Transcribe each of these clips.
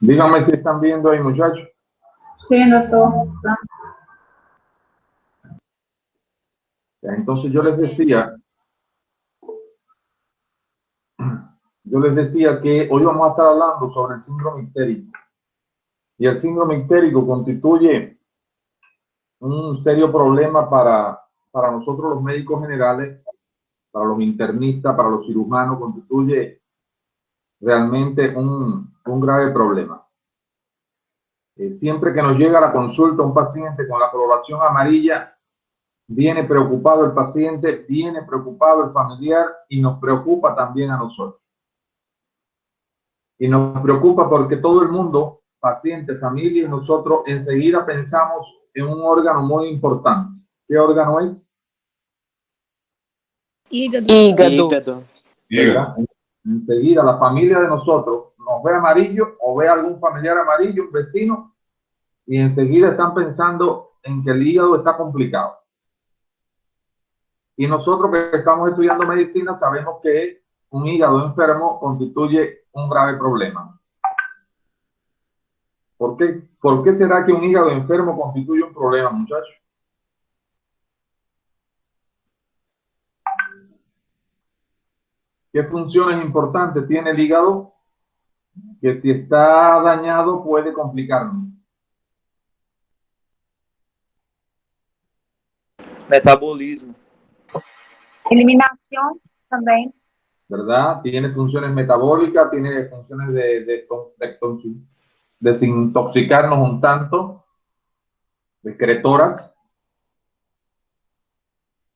Díganme si están viendo ahí, muchachos. Sí, doctor. Entonces yo les decía que hoy vamos a estar hablando sobre el síndrome histérico. Y el síndrome histérico constituye un serio problema para nosotros los médicos generales, para los internistas, para los cirujanos, constituye realmente un grave problema. Siempre que nos llega a la consulta un paciente con la coloración amarilla, viene preocupado el paciente, viene preocupado el familiar y nos preocupa también a nosotros. Y nos preocupa porque todo el mundo, paciente, familia y nosotros, enseguida pensamos en un órgano muy importante. ¿Qué órgano es? Hígado. ¿Verdad? Enseguida la familia de nosotros nos ve amarillo o ve a algún familiar amarillo, un vecino, y enseguida están pensando en que el hígado está complicado. Y nosotros que estamos estudiando medicina sabemos que un hígado enfermo constituye un grave problema. ¿Por qué? ¿Por qué será que un hígado enfermo constituye un problema, muchachos? ¿Qué funciones importantes tiene el hígado que si está dañado puede complicarnos? Metabolismo. Eliminación también. ¿Verdad? Tiene funciones metabólicas, tiene funciones de desintoxicarnos un tanto, excretoras,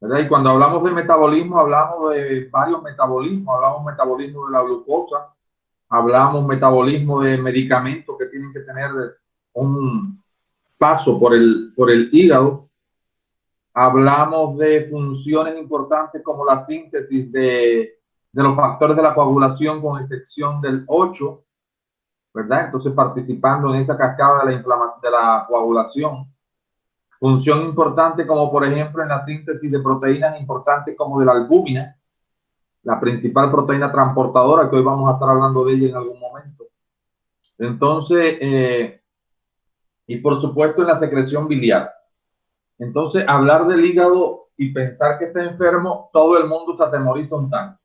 ¿verdad? Y cuando hablamos de metabolismo, hablamos de varios metabolismos. Hablamos metabolismo de la glucosa, hablamos metabolismo de medicamentos que tienen que tener un paso por el hígado. Hablamos de funciones importantes como la síntesis de los factores de la coagulación, con excepción del 8, ¿verdad? Entonces, participando en esa cascada de la coagulación. Función importante como, por ejemplo, en la síntesis de proteínas importantes como de la albúmina, la principal proteína transportadora, que hoy vamos a estar hablando de ella en algún momento. Entonces, y por supuesto en la secreción biliar. Entonces, hablar del hígado y pensar que está enfermo, todo el mundo se atemoriza un tanto.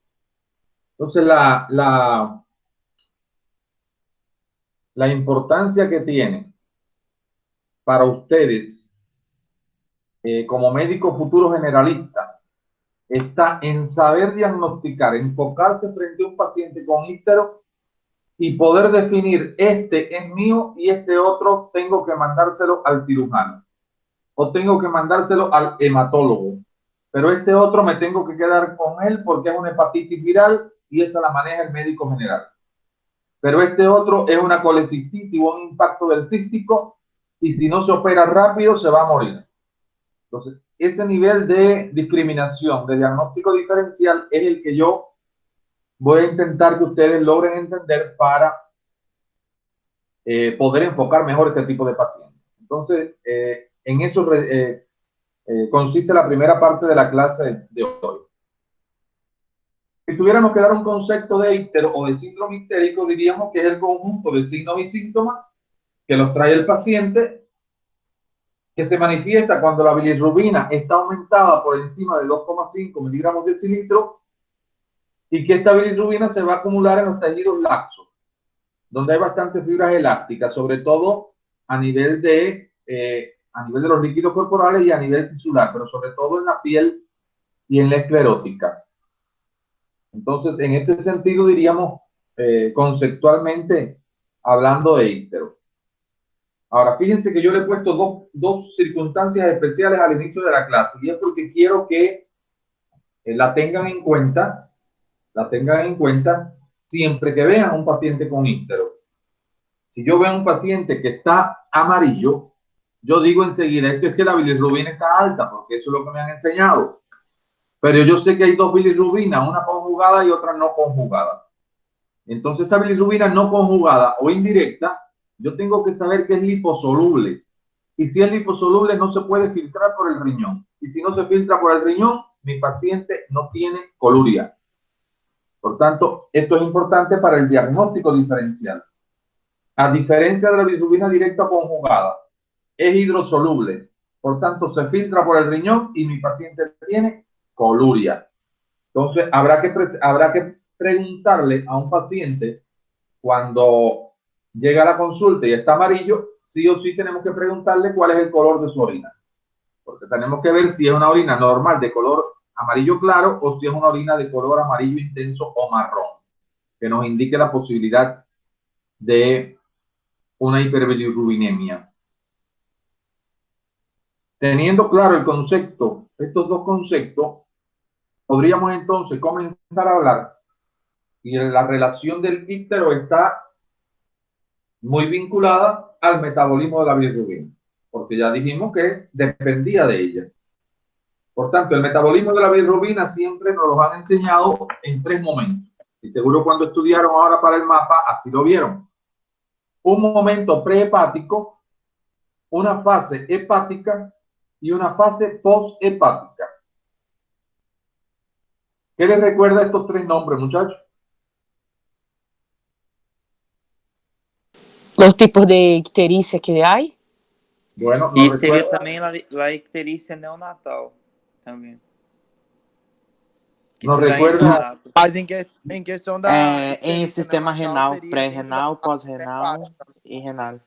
Entonces, la importancia que tiene para ustedes como médico futuro generalista está en saber diagnosticar, enfocarse frente a un paciente con ístero y poder definir: este es mío y este otro tengo que mandárselo al cirujano o tengo que mandárselo al hematólogo, pero este otro me tengo que quedar con él porque es una hepatitis viral y esa la maneja el médico general. Pero este otro es una colecistitis o un impacto del cístico y si no se opera rápido se va a morir. Entonces, ese nivel de discriminación, de diagnóstico diferencial, es el que yo voy a intentar que ustedes logren entender para poder enfocar mejor este tipo de pacientes. Entonces, en eso consiste la primera parte de la clase de hoy. Si tuviéramos que dar un concepto de ístero o de síndrome histérico, diríamos que es el conjunto de signos y síntomas que los trae el paciente, que se manifiesta cuando la bilirrubina está aumentada por encima de 2,5 miligramos de decilitro y que esta bilirrubina se va a acumular en los tejidos laxos, donde hay bastantes fibras elásticas, sobre todo a nivel de los líquidos corporales y a nivel tisular, pero sobre todo en la piel y en la esclerótica. Entonces, en este sentido, diríamos conceptualmente hablando de ístero. Ahora, fíjense que yo le he puesto dos circunstancias especiales al inicio de la clase, y es porque quiero que la tengan en cuenta siempre que vean a un paciente con ístero. Si yo veo a un paciente que está amarillo, yo digo enseguida, esto es que la bilirrubina está alta, porque eso es lo que me han enseñado. Pero yo sé que hay dos bilirrubinas, una conjugada y otra no conjugada. Entonces, esa bilirrubina no conjugada o indirecta, yo tengo que saber que es liposoluble. Y si es liposoluble, no se puede filtrar por el riñón. Y si no se filtra por el riñón, mi paciente no tiene coluria. Por tanto, esto es importante para el diagnóstico diferencial. A diferencia de la bilirrubina directa conjugada, es hidrosoluble. Por tanto, se filtra por el riñón y mi paciente tiene coluria. Entonces, habrá que preguntarle a un paciente cuando llega a la consulta y está amarillo, sí o sí tenemos que preguntarle cuál es el color de su orina. Porque tenemos que ver si es una orina normal de color amarillo claro o si es una orina de color amarillo intenso o marrón, que nos indique la posibilidad de una hiperbilirrubinemia. Teniendo claro el concepto, estos dos conceptos, podríamos entonces comenzar a hablar y la relación del íctero está muy vinculada al metabolismo de la bilirrubina, porque ya dijimos que dependía de ella. Por tanto, el metabolismo de la bilirrubina siempre nos lo han enseñado en tres momentos. Y seguro cuando estudiaron ahora para el mapa, así lo vieron. Un momento prehepático, una fase hepática y una fase posthepática. ¿Qué les recuerda estos tres nombres, muchachos? Los tipos de ictericia que hay. Bueno, E seria também a icterícia neonatal. Também. Nos se dá em recuerda. neonato. Mas em questão da. Em sistema renal, seria pré-renal, dentro da pós-renal hepática. y renal.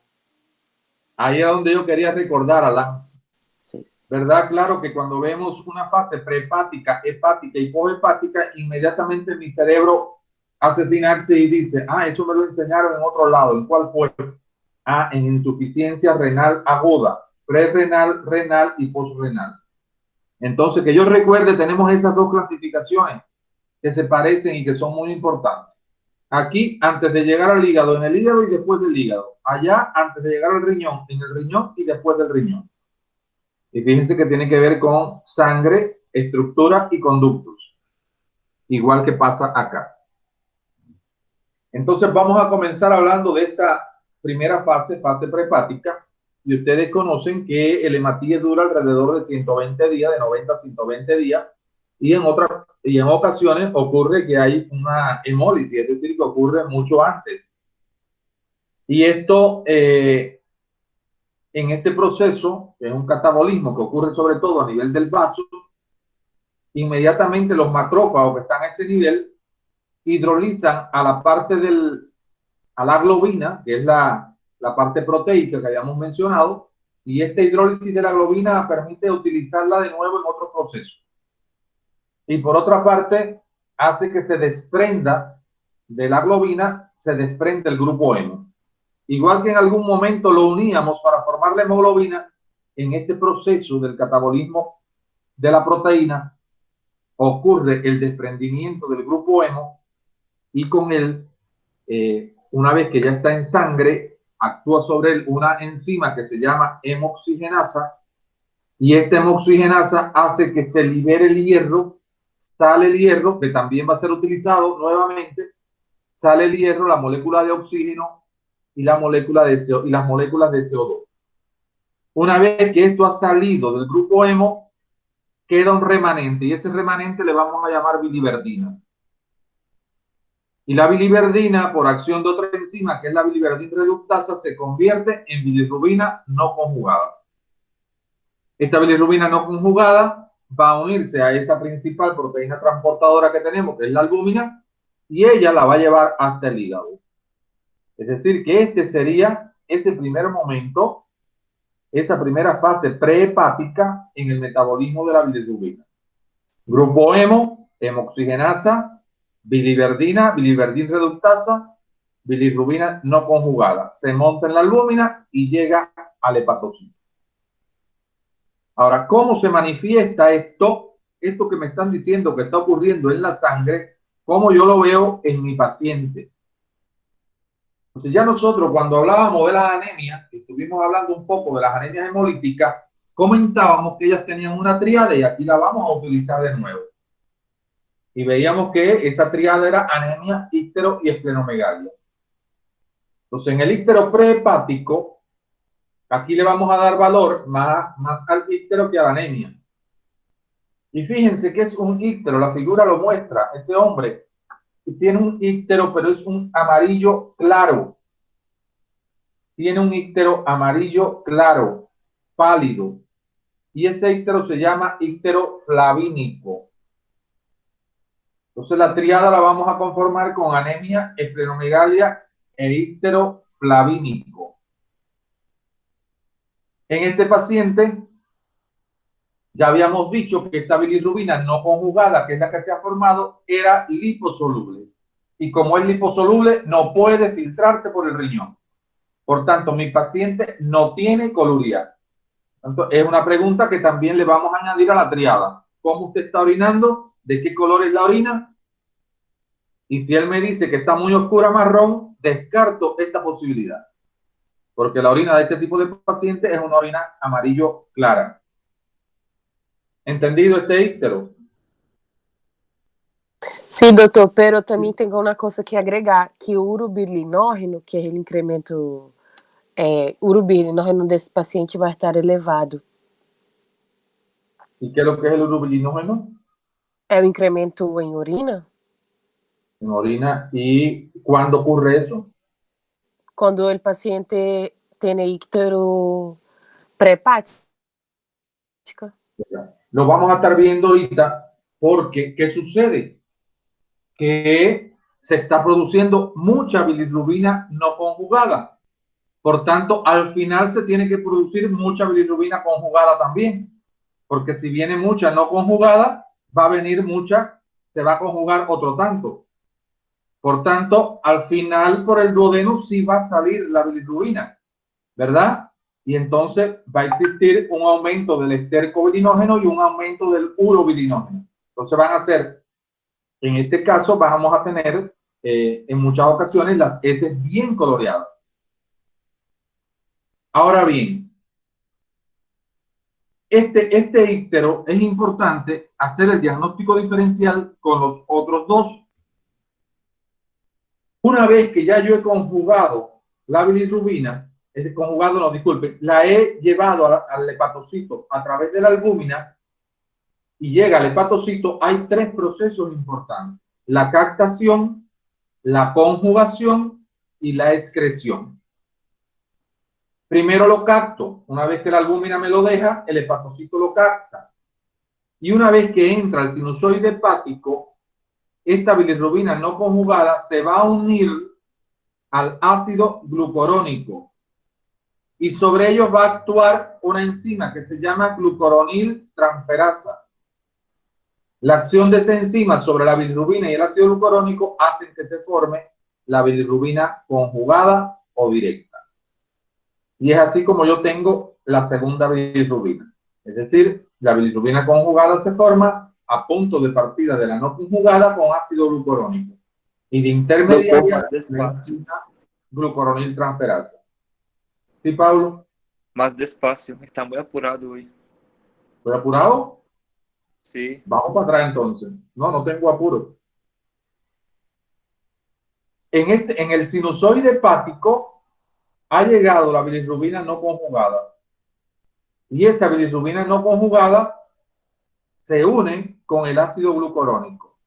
Ahí es donde yo quería recordar, Alan. Sí. ¿Verdad? Claro que cuando vemos una fase prehepática, hepática y poshepática, inmediatamente mi cerebro hace sinapsis y dice, eso me lo enseñaron en otro lado. ¿En cuál fue? En insuficiencia renal aguda, prerrenal, renal y posrenal. Entonces, que yo recuerde, tenemos esas dos clasificaciones que se parecen y que son muy importantes. Aquí, antes de llegar al hígado, en el hígado y después del hígado. Allá, antes de llegar al riñón, en el riñón y después del riñón. Y fíjense que tiene que ver con sangre, estructura y conductos. Igual que pasa acá. Entonces vamos a comenzar hablando de esta primera fase, fase prehepática. Y ustedes conocen que el hematíes dura alrededor de 120 días, de 90 a 120 días. Y en ocasiones ocurre que hay una hemólisis, es decir, que ocurre mucho antes. Y esto, en este proceso, que es un catabolismo que ocurre sobre todo a nivel del vaso, inmediatamente los macrófagos que están a ese nivel hidrolizan a la parte a la globina, que es la parte proteica que habíamos mencionado, y esta hidrólisis de la globina permite utilizarla de nuevo en otro proceso. Y por otra parte, hace que se desprenda de la globina, se desprende el grupo hemo. Igual que en algún momento lo uníamos para formar la hemoglobina, en este proceso del catabolismo de la proteína ocurre el desprendimiento del grupo hemo y con él, una vez que ya está en sangre, actúa sobre él una enzima que se llama hemoxigenasa y esta hemoxigenasa hace que se libere el hierro, sale el hierro, que también va a ser utilizado nuevamente, sale el hierro, la molécula de oxígeno y las moléculas de CO2. Una vez que esto ha salido del grupo hemo, queda un remanente y ese remanente le vamos a llamar biliverdina. Y la biliverdina, por acción de otra enzima, que es la biliverdina reductasa, se convierte en bilirrubina no conjugada. Esta bilirrubina no conjugada va a unirse a esa principal proteína transportadora que tenemos, que es la albúmina, y ella la va a llevar hasta el hígado. Es decir, que este sería ese primer momento, esta primera fase prehepática en el metabolismo de la bilirrubina. Grupo hemo, hemoxigenasa, biliverdina, biliverdina reductasa, bilirrubina no conjugada. Se monta en la albúmina y llega al hepatocito. Ahora, ¿cómo se manifiesta esto? Esto que me están diciendo que está ocurriendo en la sangre, ¿cómo yo lo veo en mi paciente? Entonces ya nosotros cuando hablábamos de las anemias, y estuvimos hablando un poco de las anemias hemolíticas, comentábamos que ellas tenían una tríade y aquí la vamos a utilizar de nuevo. Y veíamos que esa tríade era anemia, íctero y esplenomegalia. Entonces en el íctero prehepático, aquí le vamos a dar valor más al íctero que a la anemia. Y fíjense que es un íctero, la figura lo muestra, este hombre tiene un íctero, pero es un amarillo claro. Tiene un íctero amarillo claro, pálido. Y ese íctero se llama íctero flavínico. Entonces la triada la vamos a conformar con anemia, esplenomegalia e íctero flavínico. En este paciente ya habíamos dicho que esta bilirrubina no conjugada, que es la que se ha formado, era liposoluble. Y como es liposoluble, no puede filtrarse por el riñón. Por tanto, mi paciente no tiene coluria. Entonces, es una pregunta que también le vamos a añadir a la triada. ¿Cómo usted está orinando? ¿De qué color es la orina? Y si él me dice que está muy oscura marrón, descarto esta posibilidad. Porque la orina de este tipo de paciente es una orina amarillo clara. ¿Entendido este íctero? Sim, doutor, pero também tem uma coisa que agregar, que o urobilinórgeno, que é o incremento, urobilinórgeno desse paciente vai estar elevado. ¿Y qué es lo que es el urobilinógeno? É o incremento em urina? En orina. ¿Y cuándo ocurre eso? Quando o paciente tem íctero pré-hepática. Lo vamos a estar viendo ahorita porque, ¿qué sucede? Que se está produciendo mucha bilirrubina no conjugada. Por tanto, al final se tiene que producir mucha bilirrubina conjugada también. Porque si viene mucha no conjugada, va a venir mucha, se va a conjugar otro tanto. Por tanto, al final por el duodeno sí va a salir la bilirrubina, ¿verdad? Y entonces va a existir un aumento del estercobilinógeno y un aumento del urobilinógeno. Entonces van a ser, en este caso, vamos a tener en muchas ocasiones las heces bien coloreadas. Ahora bien, este íctero es importante hacer el diagnóstico diferencial con los otros dos. Una vez que ya yo he conjugado la bilirrubina, la he llevado al hepatocito a través de la albúmina y llega al hepatocito, hay tres procesos importantes: la captación, la conjugación y la excreción. Primero lo capto, una vez que la albúmina me lo deja, el hepatocito lo capta. Y una vez que entra al sinusoide hepático, esta bilirrubina no conjugada se va a unir al ácido glucurónico y sobre ellos va a actuar una enzima que se llama glucuronil transferasa. La acción de esa enzima sobre la bilirrubina y el ácido glucurónico hacen que se forme la bilirrubina conjugada o directa. Y es así como yo tengo la segunda bilirrubina. Es decir, la bilirrubina conjugada se forma a punto de partida de la no conjugada con ácido glucurónico. Y de intermediaria, la enzima glucuronil transferasa. ¿Sí, Pablo? Más despacio, está muy apurado hoy. ¿Estoy apurado? Sí. Vamos para atrás entonces. No tengo apuro. En el sinusoide hepático ha llegado la bilirrubina no conjugada. Y esa bilirrubina no conjugada se une con el ácido glucurónico.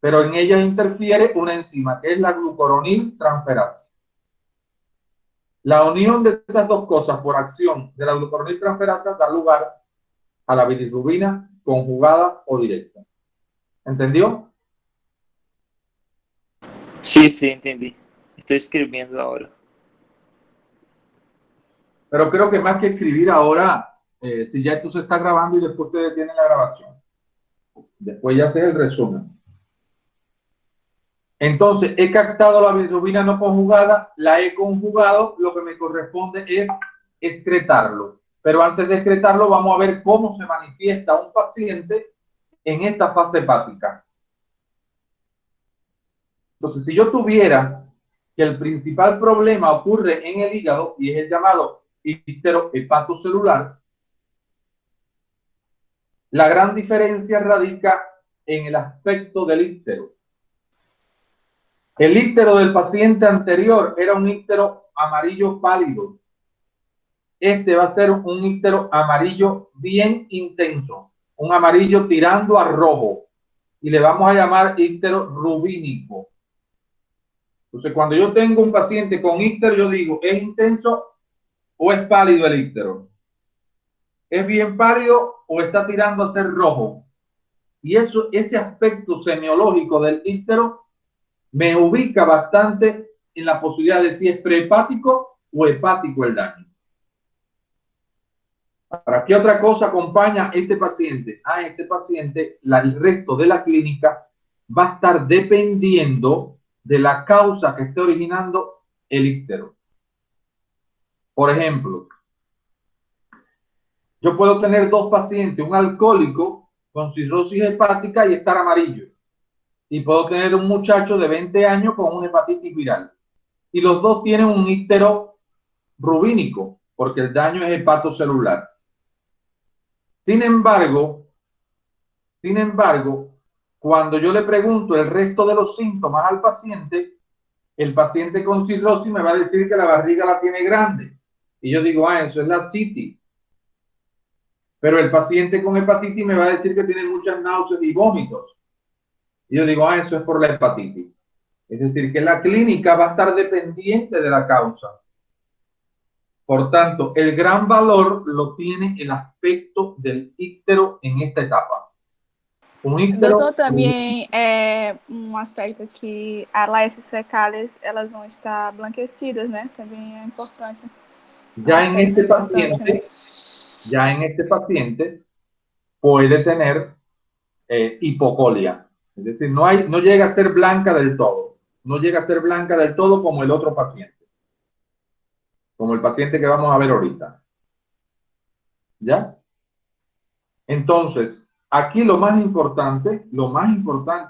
Pero en ella interfiere una enzima que es la glucuronil transferasa. La unión de esas dos cosas por acción de la glucuronil transferasa da lugar a la bilirrubina conjugada o directa. ¿Entendió? Sí, entendí. Estoy escribiendo ahora. Pero creo que más que escribir ahora, si ya esto se está grabando y después ustedes tienen la grabación. Después ya hace el resumen. Entonces, he captado la bilirrubina no conjugada, la he conjugado, lo que me corresponde es excretarlo. Pero antes de excretarlo, vamos a ver cómo se manifiesta un paciente en esta fase hepática. Entonces, si yo tuviera que el principal problema ocurre en el hígado y es el llamado íctero hepatocelular, la gran diferencia radica en el aspecto del íctero. El íctero del paciente anterior era un íctero amarillo pálido. Este va a ser un íctero amarillo bien intenso, un amarillo tirando a rojo, y le vamos a llamar íctero rubínico. Entonces, cuando yo tengo un paciente con íctero, yo digo, ¿es intenso o es pálido el íctero? ¿Es bien pálido o está tirando a ser rojo? Y eso, ese aspecto semiológico del íctero me ubica bastante en la posibilidad de si es prehepático o hepático el daño. ¿Para qué otra cosa acompaña este paciente? Este paciente, el resto de la clínica va a estar dependiendo de la causa que esté originando el íctero. Por ejemplo, yo puedo tener dos pacientes, un alcohólico con cirrosis hepática y estar amarillo. Y puedo tener un muchacho de 20 años con una hepatitis viral. Y los dos tienen un íctero rubínico, porque el daño es hepatocelular. Sin embargo, cuando yo le pregunto el resto de los síntomas al paciente, el paciente con cirrosis me va a decir que la barriga la tiene grande. Y yo digo, eso es la citis. Pero el paciente con hepatitis me va a decir que tiene muchas náuseas y vómitos. Y yo digo, eso es por la hepatitis. Es decir, que la clínica va a estar dependiente de la causa. Por tanto, el gran valor lo tiene el aspecto del íctero en esta etapa. Um íctero, Doutor, também é um aspecto que as laeces fecales elas vão estar blanquecidas, né? Também é importante. Ya en este paciente puede tener hipocolia. Es decir, no llega a ser blanca del todo. No llega a ser blanca del todo como el otro paciente. Como el paciente que vamos a ver ahorita. ¿Ya? Entonces, aquí lo más importante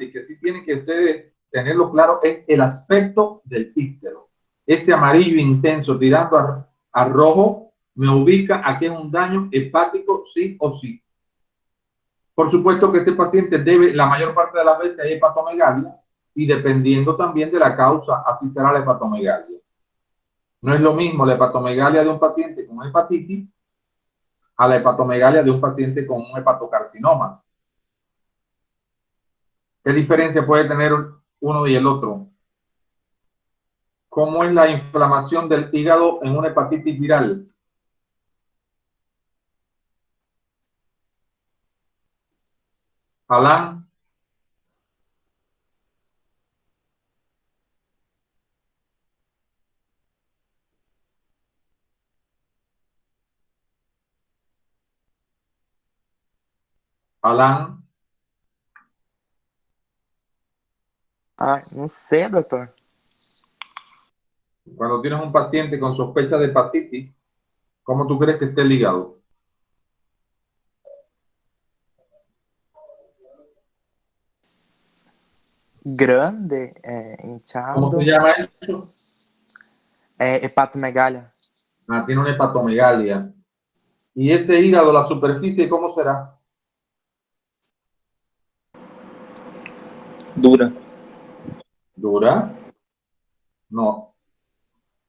y que sí tienen que ustedes tenerlo claro es el aspecto del íctero. Ese amarillo intenso tirando a rojo me ubica a que es un daño hepático sí o sí. Por supuesto que este paciente la mayor parte de las veces hay hepatomegalia y dependiendo también de la causa, así será la hepatomegalia. No es lo mismo la hepatomegalia de un paciente con hepatitis a la hepatomegalia de un paciente con un hepatocarcinoma. ¿Qué diferencia puede tener uno y el otro? ¿Cómo es la inflamación del hígado en una hepatitis viral? Alan. Alan. Não sei, doutor. Cuando tienes un paciente con sospecha de hepatitis, ¿cómo tú crees que esté el hígado? Grande, ¿Cómo inchado. se llama eso? Hepatomegalia. Tiene una hepatomegalia. ¿Y ese hígado, la superficie, cómo será? Dura. ¿Dura? No.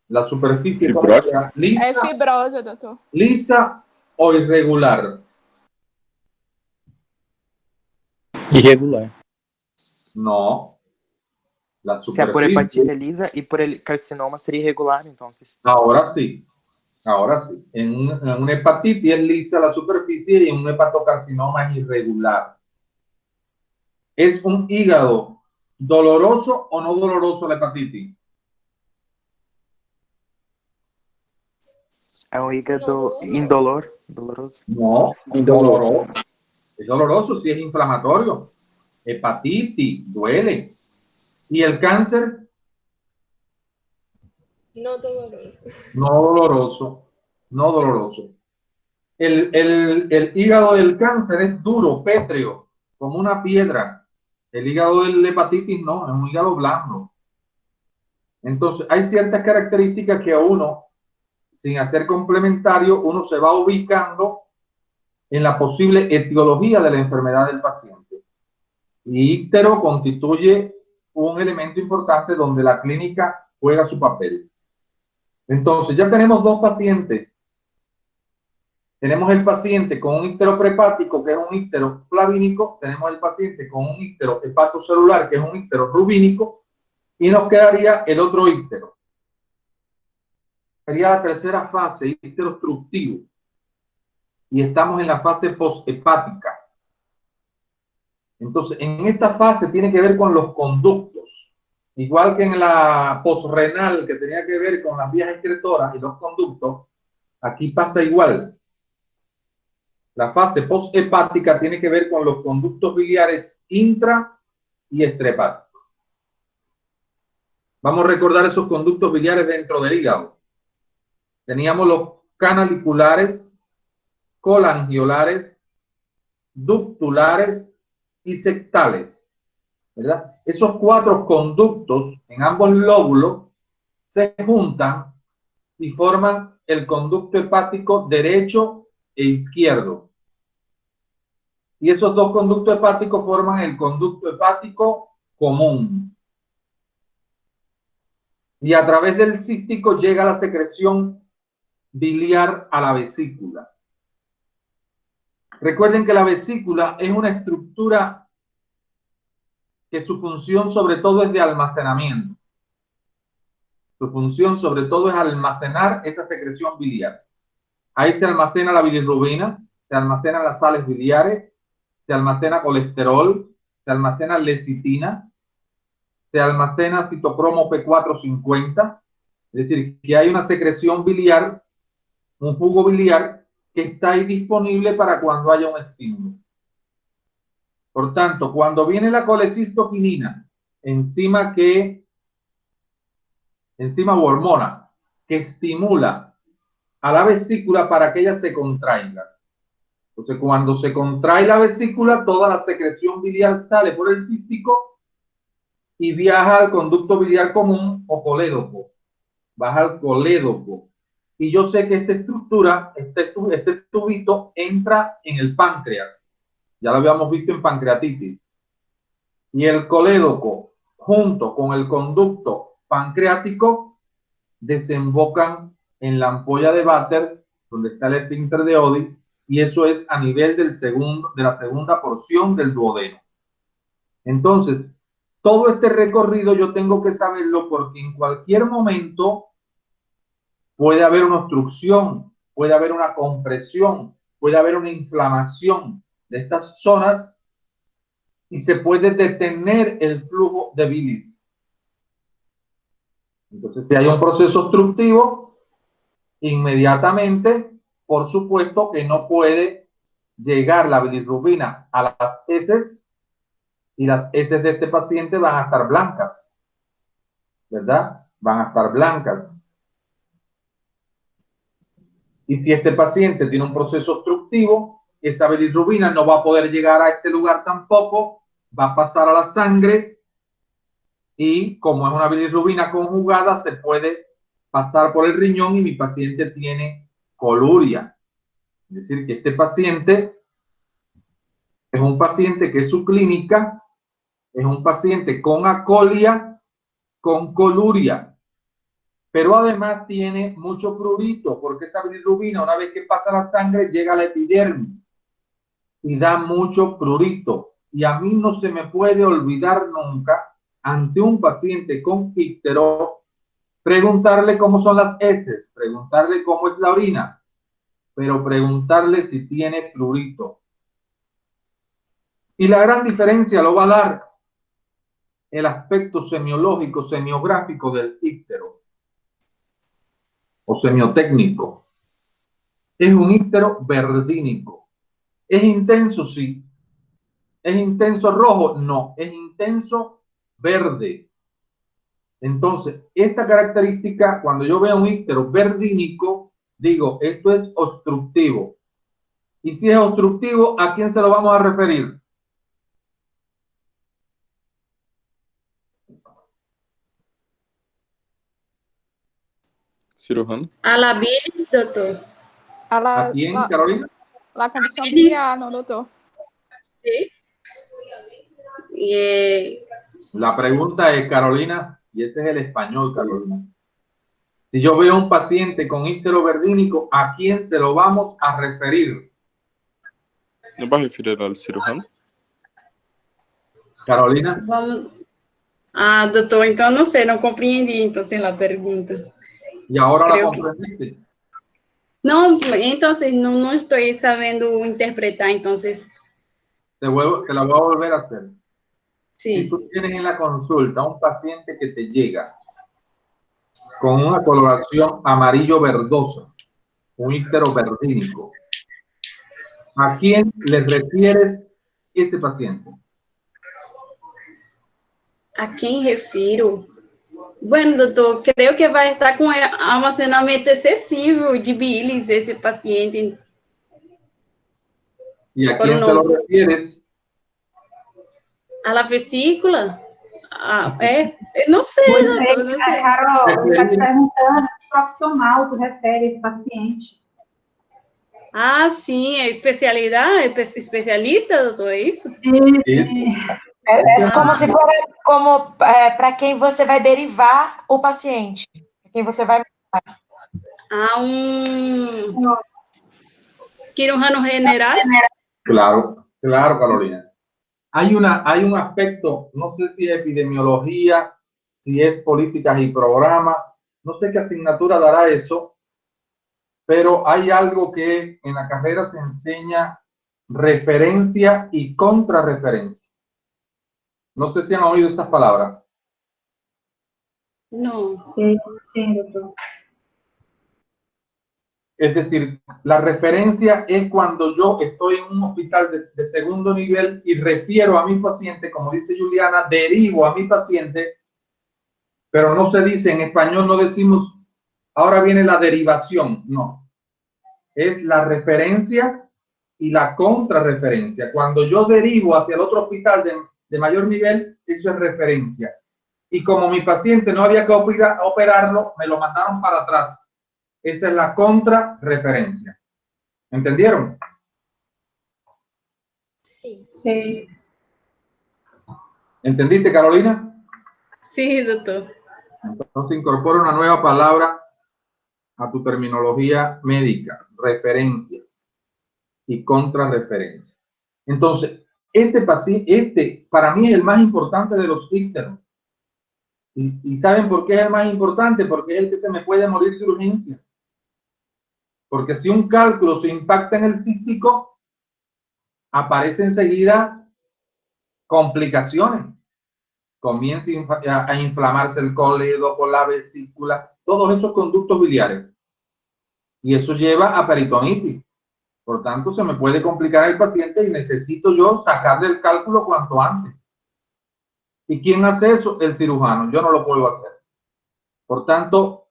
La superficie, ¿cómo Fibrosa. será? É fibrosa, doutor. ¿Lisa o irregular? Irregular. No. La Se é por superficie. hepatite lisa e por carcinoma seria irregular, então. Ahora sí. Ahora sí. En una hepatitis es lisa la superficie y en un hepatocarcinoma es irregular. ¿Es un hígado doloroso o no doloroso la hepatitis? É um hígado indolor, doloroso. No, doloroso. Es doloroso si es inflamatorio. Hepatitis, duele. ¿Y el cáncer? No doloroso. No doloroso. No doloroso. El hígado del cáncer es duro, pétreo, como una piedra. El hígado del hepatitis no, es un hígado blando. Entonces, hay ciertas características que a uno, sin hacer complementario, uno se va ubicando en la posible etiología de la enfermedad del paciente. Y íctero constituye un elemento importante donde la clínica juega su papel. Entonces, ya tenemos dos pacientes. Tenemos el paciente con un íctero prehepático, que es un íctero flavínico. Tenemos el paciente con un íctero hepatocelular, que es un íctero rubínico. Y nos quedaría el otro íctero. Sería la tercera fase, íctero obstructivo. Y estamos en la fase posthepática. Entonces, en esta fase tiene que ver con los conductos. Igual que en la posrenal, que tenía que ver con las vías excretoras y los conductos, aquí pasa igual. La fase posthepática tiene que ver con los conductos biliares intra y extrahepáticos. Vamos a recordar esos conductos biliares dentro del hígado. Teníamos los canaliculares, colangiolares, ductulares y sectales, ¿verdad? Esos cuatro conductos en ambos lóbulos se juntan y forman el conducto hepático derecho e izquierdo. Y esos dos conductos hepáticos forman el conducto hepático común. Y a través del cístico llega la secreción biliar a la vesícula. Recuerden que la vesícula es una estructura que su función sobre todo es de almacenamiento. Su función sobre todo es almacenar esa secreción biliar. Ahí se almacena la bilirrubina, se almacenan las sales biliares, se almacena colesterol, se almacena lecitina, se almacena citocromo P450, es decir, que hay una secreción biliar, un jugo biliar que está ahí disponible para cuando haya un estímulo. Por tanto, cuando viene la colecistoquinina, enzima o hormona que estimula a la vesícula para que ella se contraiga. Entonces, cuando se contrae la vesícula, toda la secreción biliar sale por el cístico y viaja al conducto biliar común o colédoco. Baja al colédoco. Y yo sé que esta estructura, este tubito, entra en el páncreas. Ya lo habíamos visto en pancreatitis. Y el colédoco, junto con el conducto pancreático, desembocan en la ampolla de Vater, donde está el esfínter de Oddi, y eso es a nivel de la segunda porción del duodeno. Entonces, todo este recorrido yo tengo que saberlo porque en cualquier momento puede haber una obstrucción, puede haber una compresión, puede haber una inflamación de estas zonas y se puede detener el flujo de bilis. Entonces, si hay un proceso obstructivo, inmediatamente, por supuesto que no puede llegar la bilirrubina a las heces y las heces de este paciente van a estar blancas, ¿verdad? Van a estar blancas. Y si este paciente tiene un proceso obstructivo, esa bilirrubina no va a poder llegar a este lugar tampoco, va a pasar a la sangre y como es una bilirrubina conjugada, se puede pasar por el riñón y mi paciente tiene coluria. Es decir, que este paciente es un paciente que su clínica es un paciente con acolia, con coluria. Pero además tiene mucho prurito, porque esa bilirrubina, una vez que pasa la sangre, llega a la epidermis y da mucho prurito. Y a mí no se me puede olvidar nunca, ante un paciente con íctero, preguntarle cómo son las heces, preguntarle cómo es la orina, pero preguntarle si tiene prurito. Y la gran diferencia lo va a dar el aspecto semiológico, semiográfico del íctero o semiotécnico. Es un íctero verdínico. ¿Es intenso? Sí. ¿Es intenso rojo? No. Es intenso verde. Entonces, esta característica, cuando yo veo un íctero verdínico, digo, esto es obstructivo. Y si es obstructivo, ¿a quién se lo vamos a referir? cirurgiano. A la bilis, doutor? ¿A quién, Carolina? La condição Bilis. biliar, não, doutor? Sí. Y, La pregunta es, Carolina, y ese es el español, Carolina. Si yo veo un paciente con ístero verdínico, ¿a quién se lo vamos a referir? Não vai referir ao cirurgiano? Carolina, vamos... Ah, doutor, então não sei, não compreendi, então, a pergunta. y ahora la Creo que- comprendiste. Não, então, não estou sabendo interpretar, então, Te la voy a volver a hacer. Si sim. tú tienes en la consulta un paciente que te llega con una coloración amarillo verdosa, un ístero verdínico, ¿a quién le refieres ese paciente? A quem refiro? Bueno, doutor, creio que vai estar com armazenamento excessivo de bilis esse paciente. ¿Y a Por quién un se lo hombre. refieres? A la vesícula? Ah, não sei, doutor, não sei. Carol, ele está te Refere- perguntando que profissional tu refere esse paciente. Ah, sim, é especialidade, especialista, doutor, é isso? É como se for para quem você vai derivar o paciente. Pra quem você vai. Ah, cirujano general. Claro, claro, Carolina. Hay un aspecto, no sé si es epidemiología, si es políticas y programas, no sé qué asignatura dará eso, pero hay algo que en la carrera se enseña referencia y contrarreferencia. No sé si han oído esas palabras. Não. Sim, doutor. Es decir, la referencia es cuando yo estoy en un hospital de segundo nivel y refiero a mi paciente, como dice Juliana, derivo a mi paciente, pero no se dice en español, no decimos, ahora viene la derivación, no. Es la referencia y la contrarreferencia. Cuando yo derivo hacia el otro hospital de mayor nivel, eso es referencia. Y como mi paciente no había que operarlo, me lo mandaron para atrás. Esa es la contrarreferencia. ¿Entendieron? Sim. ¿Entendiste, Carolina? Sim, doutor. Entonces incorpora una nueva palabra a tu terminología médica, referencia y contrarreferencia. Entonces, este paciente, para mí es el más importante de los ícteros. ¿Y saben por qué es el más importante? Porque es el que se me puede morir de urgencia. Porque si un cálculo se impacta en el cístico, aparece enseguida complicaciones. Comienza a inflamarse el cólido por la vesícula, todos esos conductos biliares. Y eso lleva a peritonitis. Por tanto, se me puede complicar el paciente y necesito yo sacarle el cálculo cuanto antes. ¿Y quién hace eso? El cirujano. Yo no lo puedo hacer. Por tanto,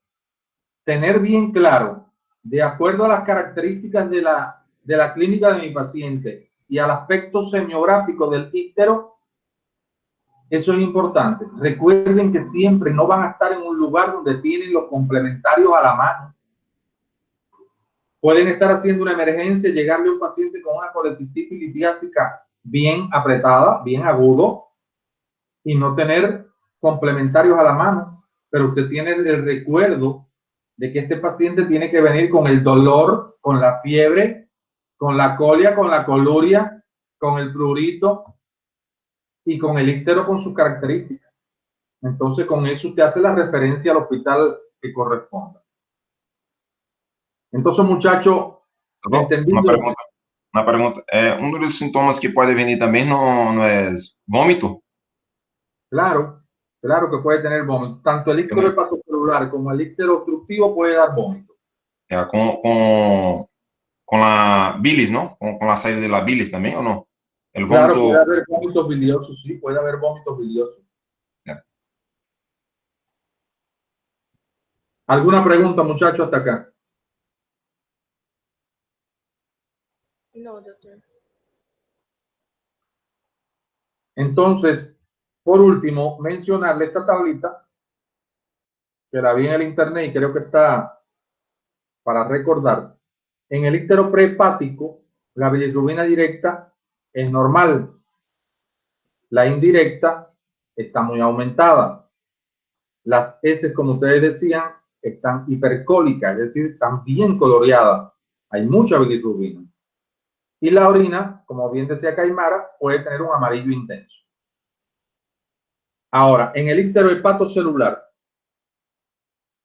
tener bien claro, de acuerdo a las características de la clínica de mi paciente y al aspecto semiográfico del ístero, eso es importante. Recuerden que siempre no van a estar en un lugar donde tienen los complementarios a la mano. Pueden estar haciendo una emergencia, llegarle a un paciente con una colecistitis litiásica bien apretada, bien agudo, y no tener complementarios a la mano, pero usted tiene el recuerdo de que este paciente tiene que venir con el dolor, con la fiebre, con la colia, con la coluria, con el prurito y con el ístero con sus características. Entonces, con eso usted hace la referencia al hospital que corresponda. Entonces, muchachos, Uma pergunta. Um dos sintomas que pode venir também não é vômito? Claro, claro que puede tener vómito. Tanto el ístero hepatocelular como el ístero obstructivo puede dar vómito. Com a bilis, ¿no? Con la saída de la bilis también, ¿o no? El Claro, vómito... puede haber vómitos biliosos, sí, puede haber vómitos biliosos. Yeah. ¿Alguna pregunta, muchachos, hasta acá? No, doutor. Entonces, por último, mencionarle esta tablita, que la vi en el internet y creo que está para recordar, en el íctero prehepático, la bilirrubina directa es normal. La indirecta está muy aumentada. Las heces, como ustedes decían, están hipercólicas, es decir, están bien coloreadas. Hay mucha bilirrubina. Y la orina, como bien decía Caimara, puede tener un amarillo intenso. Ahora, en el íctero hepatocelular,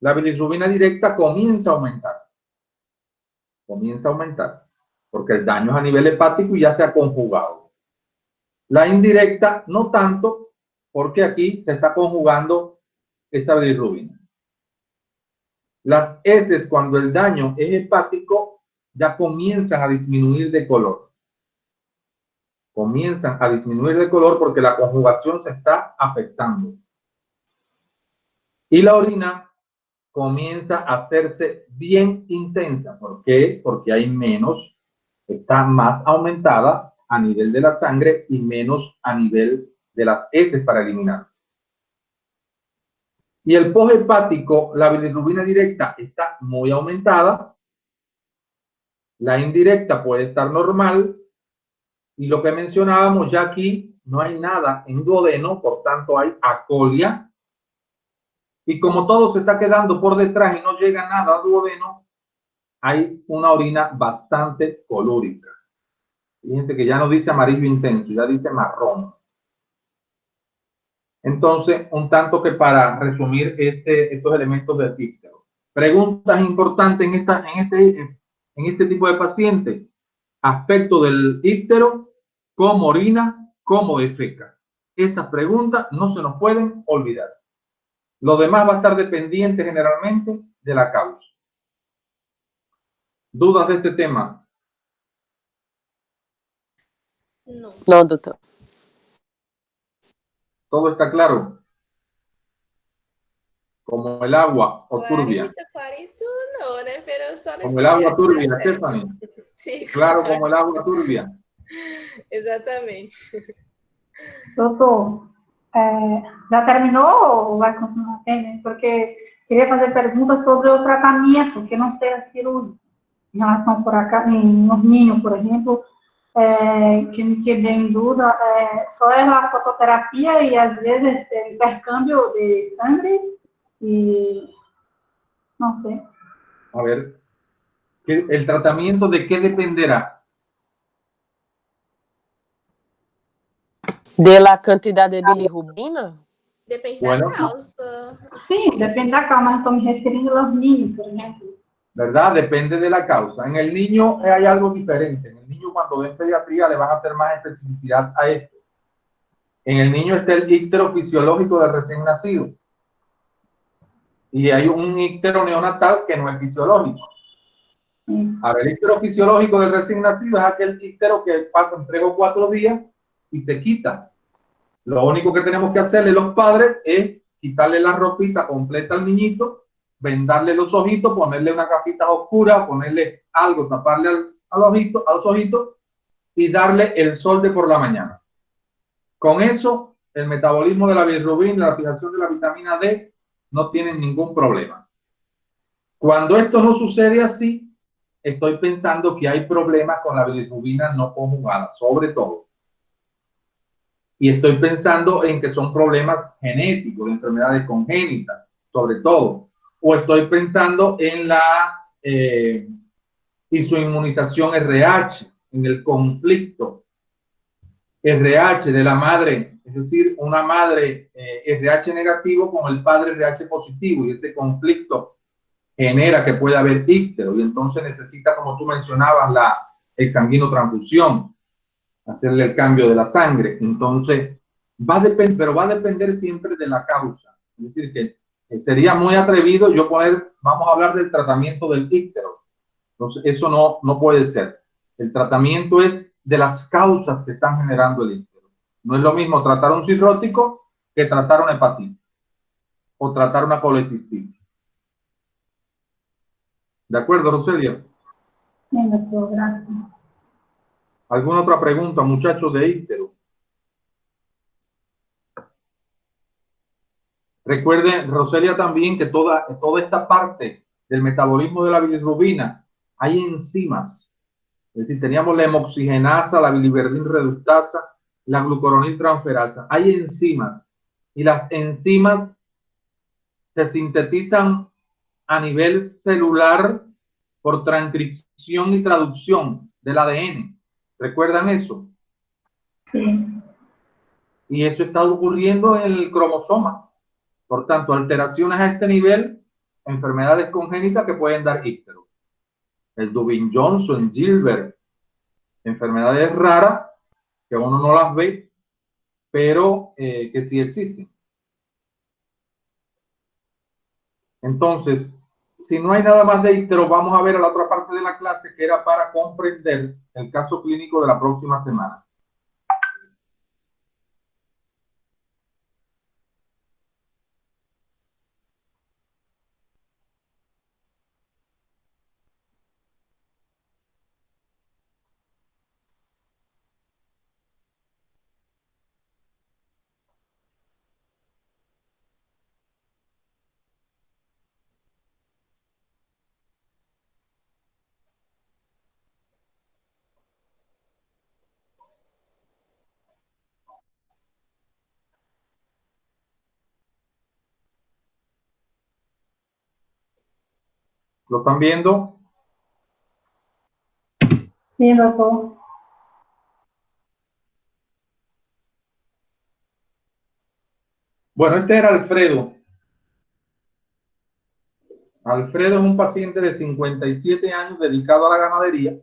la bilirrubina directa comienza a aumentar. Comienza a aumentar, porque el daño es a nivel hepático y ya se ha conjugado. La indirecta no tanto, porque aquí se está conjugando esa bilirrubina. Las heces, cuando el daño es hepático, ya comienzan a disminuir de color. Comienzan a disminuir de color porque la conjugación se está afectando. Y la orina comienza a hacerse bien intensa. ¿Por qué? Porque hay menos, está más aumentada a nivel de la sangre y menos a nivel de las heces para eliminarse. Y el poshepático, la bilirrubina directa está muy aumentada, la indirecta puede estar normal, y lo que mencionábamos ya aquí, no hay nada en duodeno, por tanto hay acolia, y como todo se está quedando por detrás y no llega nada a duodeno, hay una orina bastante colórica. Fíjense que ya no dice amarillo intenso, ya dice marrón. Entonces, un tanto que para resumir estos elementos del íctero. Preguntas importantes en este tipo de paciente. Aspecto del íctero, cómo orina, cómo defeca. Esas preguntas no se nos pueden olvidar. Lo demás va a estar dependiente generalmente de la causa. ¿Dudas de este tema? No, doutor. ¿Todo está claro? Como el agua o turbia. Como el agua turbia, Stephanie. Sim, Claro como el agua turbia. exatamente. Doutor, já terminou ou vai continuar atendendo? Porque queria fazer perguntas sobre o tratamento, que não seja cirúrgico, em relação por acá, em horninho, por exemplo, que me quedei em dúvida, só é a fototerapia e às vezes intercâmbio de sangue y no sé. A ver, ¿el tratamiento de qué dependerá? De la cantidad de bilirrubina? Depende Bueno, da causa. Sim, depende da causa, mas estou me referindo aos niños, por ejemplo. ¿Verdad? Depende de la causa. En el niño hay algo diferente. En el niño, cuando ven pediatría, le van a hacer más especificidad a esto. En el niño está el íctero fisiológico del recién nacido. Y hay un íctero neonatal que no es fisiológico. A ver, el íctero fisiológico del recién nacido es aquel íctero que pasan 3 o 4 días y se quita. Lo único que tenemos que hacerle los padres es quitarle la ropita completa al niñito, vendarle los ojitos, ponerle una capita oscura, ponerle algo, taparle a los ojitos y darle el sol de por la mañana. Con eso, el metabolismo de la bilirrubina, la fijación de la vitamina D, no tienen ningún problema. Cuando esto no sucede así, estoy pensando que hay problemas con la bilirrubina no conjugada, sobre todo. Y estoy pensando en que son problemas genéticos, de enfermedades congénitas, sobre todo. O estoy pensando en la isoinmunización RH, en el conflicto RH de la madre, es decir, una madre RH negativo con el padre RH positivo, y ese conflicto genera que pueda haber íctero, y entonces necesita, como tú mencionabas, la exsanguinotransfusión, hacerle el cambio de la sangre. Entonces, pero va a depender siempre de la causa. Es decir, que sería muy atrevido yo vamos a hablar del tratamiento del íctero. Entonces, eso no puede ser. El tratamiento es de las causas que están generando el íctero. No es lo mismo tratar un cirrótico que tratar una hepatitis o tratar una colecistitis. ¿De acuerdo, Roselia? Sí, doctor, gracias. ¿Alguna otra pregunta, muchachos, de íctero? Recuerden, Roselia, también que toda esta parte del metabolismo de la bilirrubina, hay enzimas. Es decir, teníamos la hemoxigenasa, la biliverdin reductasa, la glucuroniltransferasa. Hay enzimas y las enzimas se sintetizan a nivel celular por transcripción y traducción del ADN. ¿Recuerdan eso? Sí. Y eso está ocurriendo en el cromosoma. Por tanto, alteraciones a este nivel, enfermedades congénitas que pueden dar íctero. El Dubin-Johnson, Gilbert, enfermedades raras que uno no las ve, pero que sí existen. Entonces, si no hay nada más de íctero, vamos a ver a la otra parte de la clase que era para comprender el caso clínico de la próxima semana. ¿Lo están viendo? Sí, doctor. Bueno, este era Alfredo. Alfredo es un paciente de 57 años dedicado a la ganadería,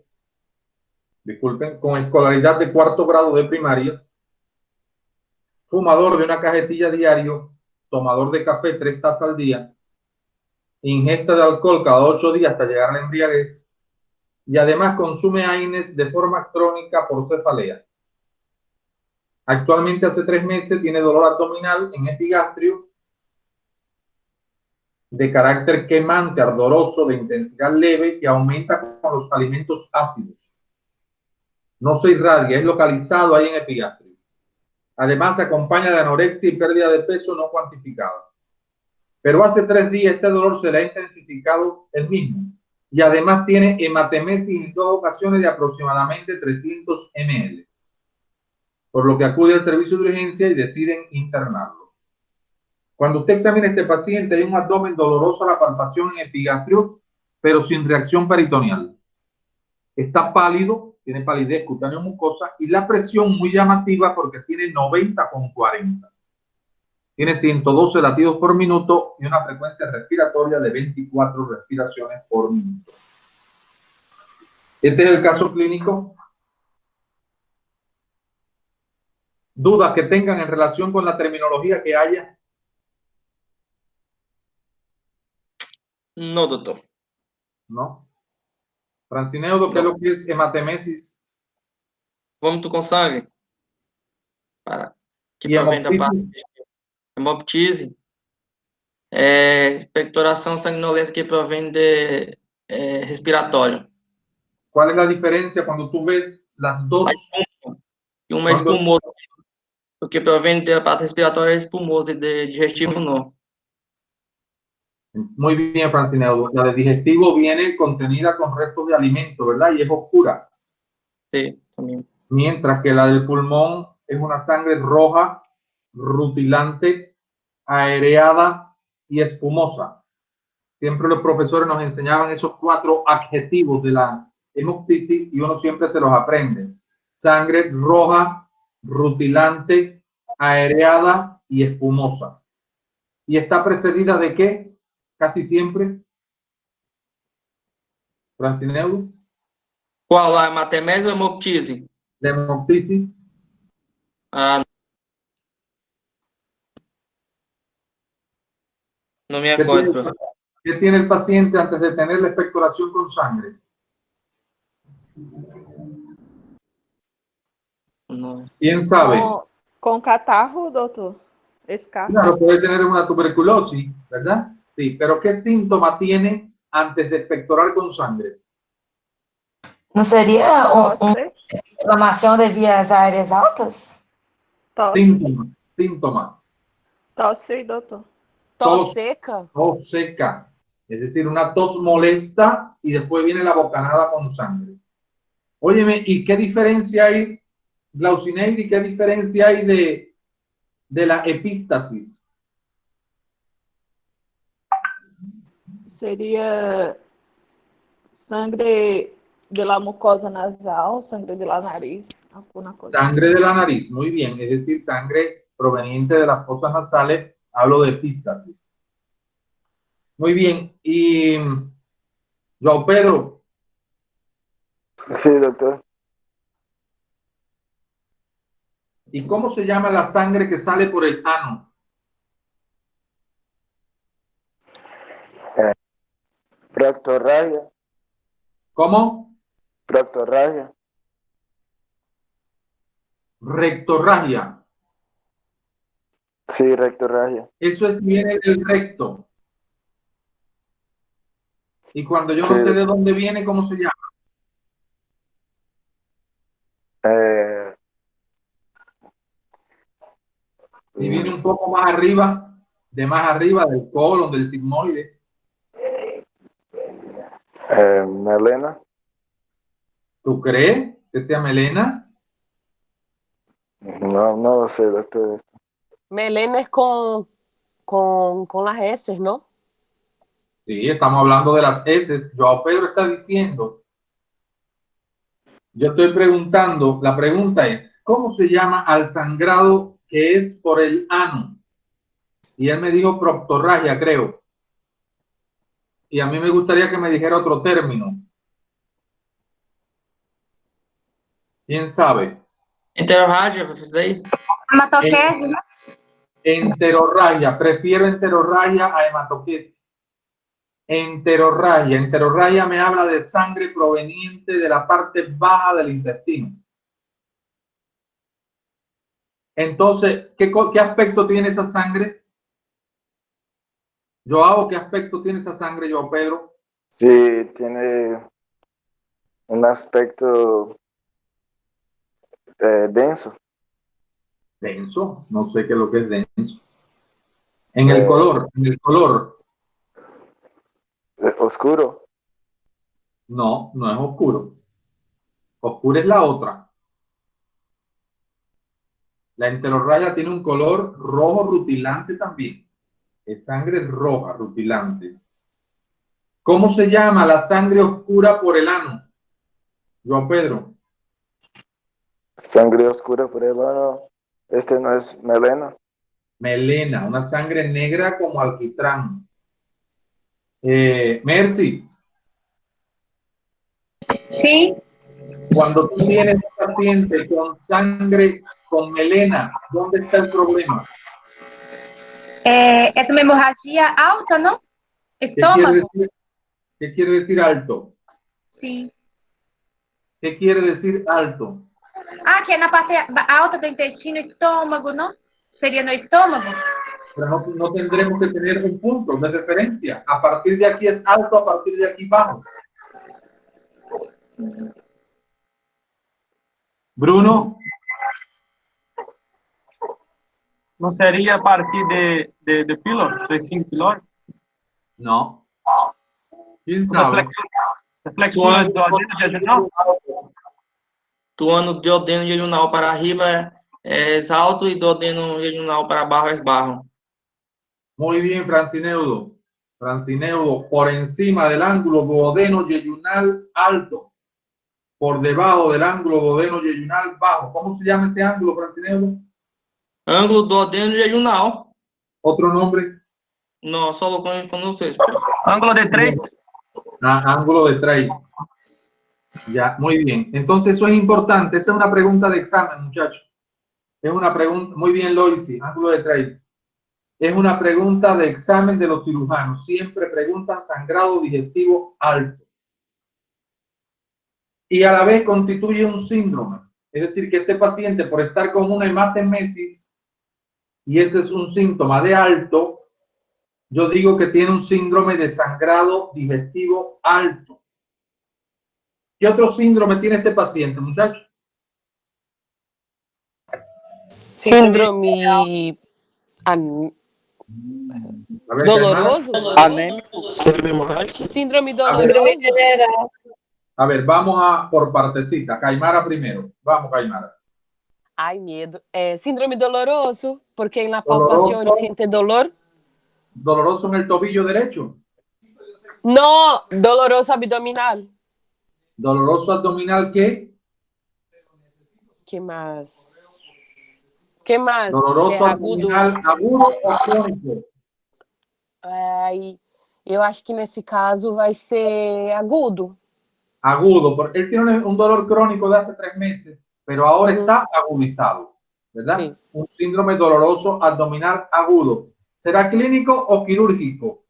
disculpen, con escolaridad de 4º grado de primaria, fumador de una cajetilla diario, tomador de café 3 tazas al día, ingesta de alcohol cada 8 días hasta llegar a la embriaguez, y además consume AINES de forma crónica por cefalea. Actualmente hace 3 meses tiene dolor abdominal en epigastrio, de carácter quemante, ardoroso, de intensidad leve, que aumenta con los alimentos ácidos. No se irradia, es localizado ahí en epigastrio. Además, se acompaña de anorexia y pérdida de peso no cuantificada. Pero hace 3 días este dolor se le ha intensificado el mismo. Y además tiene hematemesis en 2 ocasiones de aproximadamente 300 ml. Por lo que acude al servicio de urgencia y deciden internarlo. Cuando usted examina a este paciente, hay un abdomen doloroso a la palpación en epigastrio, pero sin reacción peritoneal. Está pálido, tiene palidez cutáneo mucosa y la presión muy llamativa porque tiene 90/40. Tiene 112 latidos por minuto y una frecuencia respiratoria de 24 respiraciones por minuto. Este es el caso clínico. ¿Dudas que tengan en relación con la terminología que haya? No, doctor. ¿No? Francineudo, ¿qué es lo que es hematemesis? Vômito com sangue. Para. Que provém da parte. Hemoptise. Expectoração sanguinolenta que provém de respiratório. ¿Cuál es la diferencia cuando tú ves las dos? Uma espumosa. O que provém da parte respiratória é espumosa e de digestivo no. Muy bien, Francineudo. La de digestivo viene contenida con restos de alimento, ¿verdad? Y es oscura. Sí, también. Mientras que la del pulmón es una sangre roja, rutilante, aereada y espumosa. Siempre los profesores nos enseñaban esos 4 adjetivos de la hemoptisis y uno siempre se los aprende. Sangre roja, rutilante, aereada y espumosa. ¿Y está precedida de qué? Casi siempre. Francineudo. Qual? A hematemese ou hemoptise? La hemoptisis. No me acuerdo, profesor. ¿Qué tiene el paciente antes de tener la expectoración con sangre? No. ¿Quién sabe? Con catarro, doctor. Escape. Claro, puede tener una tuberculosis, ¿verdad? Sí, pero ¿qué síntoma tiene antes de expectorar con sangre? Não seria uma inflamação de vias aéreas altas? Síntoma. Tosse, doutor. Tos seca? Tos seca. Es decir, una tos molesta y después viene la bocanada con sangre. Óyeme, ¿y qué diferencia hay, Glaucineidi, qué diferencia hay de la epístasis? Seria sangre de la mucosa nasal, sangre de la nariz, alguna cosa. Sangre de la nariz, muy bien, es decir, sangre proveniente de las fosas nasales, hablo de epístasis. Muy bien, y João Pedro. Sí, doctor. ¿Y cómo se llama la sangre que sale por el ano? Proctorragia. ¿Cómo? Proctorragia. Rectorragia. Sí, rectorragia. Eso es, viene del recto. Y cuando yo no Sí. sé de dónde viene, ¿cómo se llama? Y viene un poco más arriba, más arriba del colon, del sigmoide. Melena. ¿Tú crees que sea melena? No lo sé, doctor. Melena es con las heces, ¿no? Sí, estamos hablando de las heces. João Pedro está diciendo, yo estoy preguntando, la pregunta es, ¿cómo se llama al sangrado que es por el ano? Y él me dijo proctorragia, creo. Y a mí me gustaría que me dijera otro término. ¿Quién sabe? Enterorragia, professor daí? Hematoquese, né? Enterorragia. Prefiero enterorragia a hematoquesis. Enterorragia. Enterorragia me habla de sangre proveniente de la parte baja del intestino. Entonces, ¿qué aspecto tiene esa sangre? Joao, ¿qué aspecto tiene esa sangre, Joao Pedro? Sí, tiene un aspecto denso. Denso, no sé qué es lo que es denso. En el color, Oscuro. No, no es oscuro. Oscuro es la otra. La enterorragia tiene un color rojo rutilante también. Es sangre roja rutilante. ¿Cómo se llama la sangre oscura por el ano? Joao Pedro. Sangre oscura por el ano. Este no es melena. Melena, una sangre negra como alquitrán. Mercy. Sí. Cuando tú tienes un paciente con sangre con melena, ¿dónde está el problema? Es una hemorragia alta, ¿no? Estómago. ¿Qué quiere decir alto? Sí. ¿Qué quiere decir alto? Ah, que é na parte alta do intestino, estômago, não? Seria no estômago? Pero no tendremos que tener un punto de referencia. A partir de aquí es alto, a partir de aquí bajo. Bruno. Não seria a partir de pílor, do esfíncter pylori? No. ¿Quién sabe? Flexura do duodeno jejunal? Do duodeno jejunal para arriba es alto y duodeno jejunal para abajo es bajo. Muy bien, Francineudo. Francineudo, por encima del ángulo duodeno yeyunal alto. Por debajo del ángulo duodeno yeyunal bajo. ¿Cómo se llama ese ángulo, Francineudo? Ângulo duodeno jejunal. ¿Otro nombre? No, solo con ustedes. Ángulo de Treitz. Ángulo de Treitz. Ya, muy bien. Entonces eso es importante. Esa es una pregunta de examen, muchachos. Es una pregunta, muy bien, Loisi, ángulo de Treitz. Es una pregunta de examen de los cirujanos. Siempre preguntan sangrado digestivo alto. Y a la vez constituye un síndrome. Es decir, que este paciente, por estar con una hematemesis, y ese es un síntoma de alto, yo digo que tiene un síndrome de sangrado digestivo alto. ¿Qué otro síndrome tiene este paciente, muchachos? Síndrome A ver, Doloroso? Anêmico. Síndrome doloroso? A ver, vamos a por partecita. Caimara primero. Vamos, Caimara. Ai, medo. Síndrome doloroso, porque en la palpación Doloroso. siente dolor. ¿Doloroso en el tobillo derecho? No, doloroso abdominal. ¿Doloroso abdominal qué? Que mais? Que mais? ¿Doloroso agudo? abdominal agudo ou crônico? Ai, eu acho que nesse caso vai ser agudo. Agudo, porque él tiene un dolor crónico de hace 3 meses, pero ahora está agudizado, ¿verdad? Sí. Un síndrome doloroso abdominal agudo. ¿Será clínico o quirúrgico?